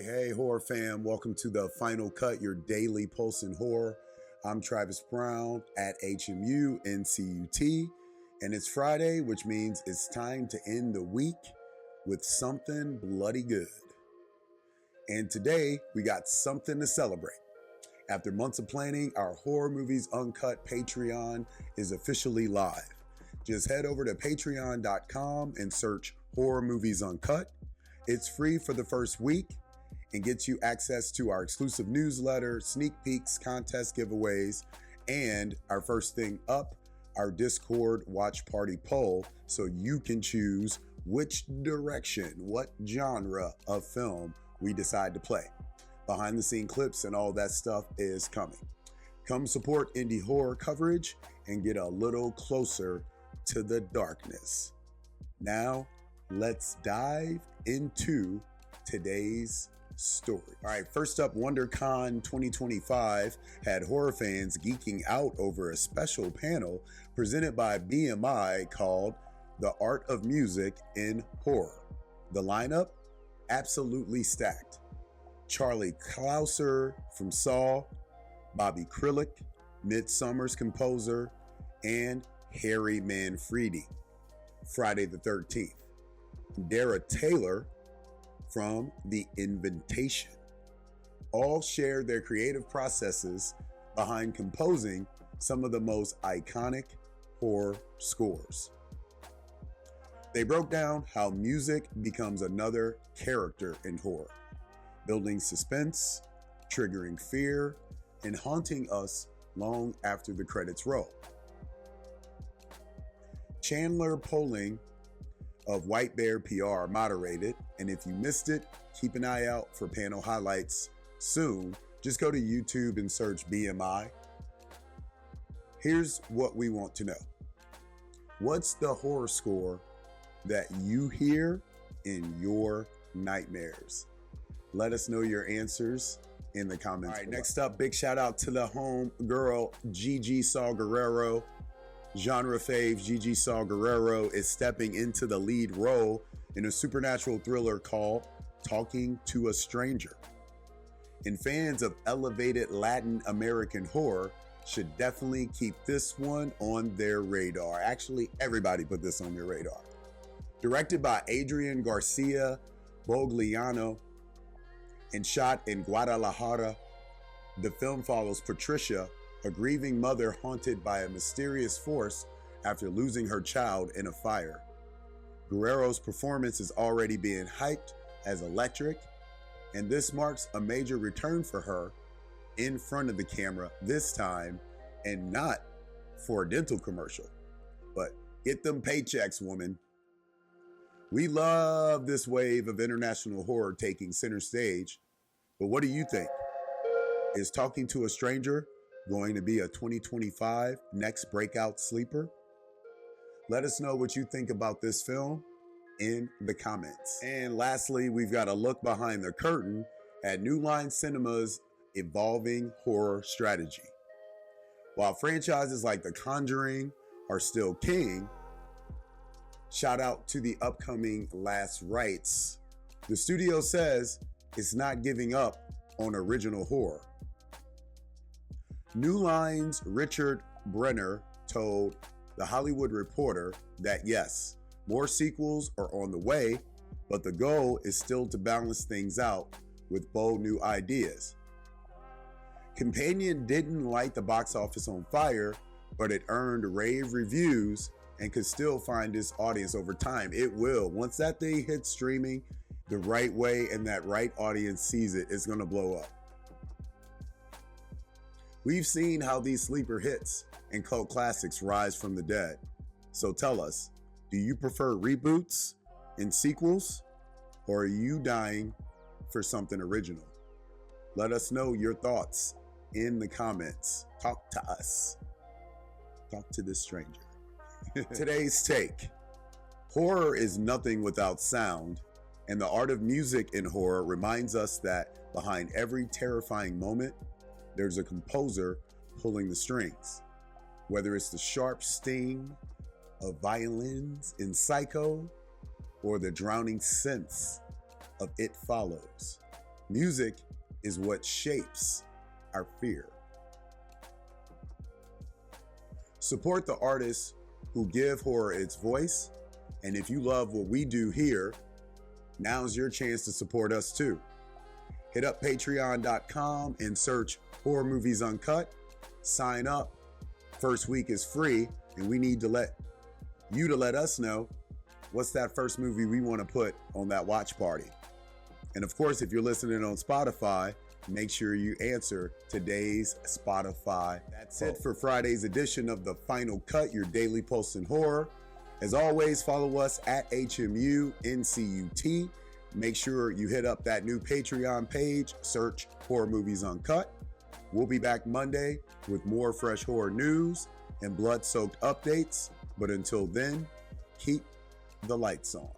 Hey, horror fam. Welcome to the Final Cut, your daily pulse in horror. I'm Travis Brown at HMU NCUT, and it's Friday, which means it's time to end the week with something bloody good. And today, we got something to celebrate. After months of planning, our Horror Movies Uncut Patreon is officially live. Just head over to patreon.com and search Horror Movies Uncut. It's free for the first week and gets you access to our exclusive newsletter, sneak peeks, contest giveaways, and our first thing up, our Discord watch party poll, so you can choose which direction, what genre of film we decide to play. Behind the scene clips and all that stuff is coming. Come support indie horror coverage and get a little closer to the darkness. Now, let's dive into today's story. All right, first up, WonderCon 2025 had horror fans geeking out over a special panel presented by BMI called The Art of Music in Horror. The lineup, absolutely stacked. Charlie Clouser from Saw, Bobby Krilic, Midsummer's composer, and Harry Manfredi, Friday the 13th. Dara Taylor from The Invitation. All shared their creative processes behind composing some of the most iconic horror scores. They broke down how music becomes another character in horror, building suspense, triggering fear, and haunting us long after the credits roll. Chandler Poling of White Bear PR moderated, and if you missed it, keep an eye out for panel highlights soon. Just go to YouTube and search BMI. Here's what we want to know. What's the horror score that you hear in your nightmares? Let us know your answers in the comments. All right, next up, big shout out to the home girl, Gigi Saul Guerrero. Genre fave Gigi Saul Guerrero is stepping into the lead role in a supernatural thriller called Talking to a Stranger. And fans of elevated Latin American horror should definitely keep this one on their radar. Actually, everybody put this on your radar. Directed by Adrian Garcia Bogliano and shot in Guadalajara, the film follows Patricia, a grieving mother haunted by a mysterious force after losing her child in a fire. Guerrero's performance is already being hyped as electric, and this marks a major return for her in front of the camera this time, and not for a dental commercial. But get them paychecks, woman. We love this wave of international horror taking center stage, but what do you think? Is Talking to a Stranger going to be a 2025 next breakout sleeper? Let us know what you think about this film in the comments. And lastly, we've got a look behind the curtain at New Line Cinema's evolving horror strategy. While franchises like The Conjuring are still king, shout out to the upcoming Last Rites, the studio says it's not giving up on original horror. New Line's Richard Brenner told The Hollywood Reporter that yes, more sequels are on the way, but the goal is still to balance things out with bold new ideas. Companion didn't light the box office on fire, but it earned rave reviews and could still find its audience over time. It will. Once that thing hits streaming the right way and that right audience sees it, it's going to blow up. We've seen how these sleeper hits and cult classics rise from the dead. So tell us, do you prefer reboots and sequels, or are you dying for something original? Let us know your thoughts in the comments. Talk to us. Talk to this stranger. Today's take. Horror is nothing without sound, and the art of music in horror reminds us that behind every terrifying moment, there's a composer pulling the strings. Whether it's the sharp sting of violins in Psycho or the drowning sense of It Follows, Music is what shapes our fear. Support the artists who give horror its voice. And if you love what we do here, now's your chance to support us too. Hit up patreon.com and search Horror Movies Uncut. Sign up. First week is free, and we need to let us know what's that first movie we want to put on that watch party. And of course, if you're listening on Spotify, make sure you answer today's Spotify. That's it for Friday's edition of The Final Cut, your daily pulse in horror. As always, follow us at HMU NCUT. Make sure you hit up that new Patreon page, search Horror Movies Uncut. We'll be back Monday with more fresh horror news and blood-soaked updates. But until then, keep the lights on.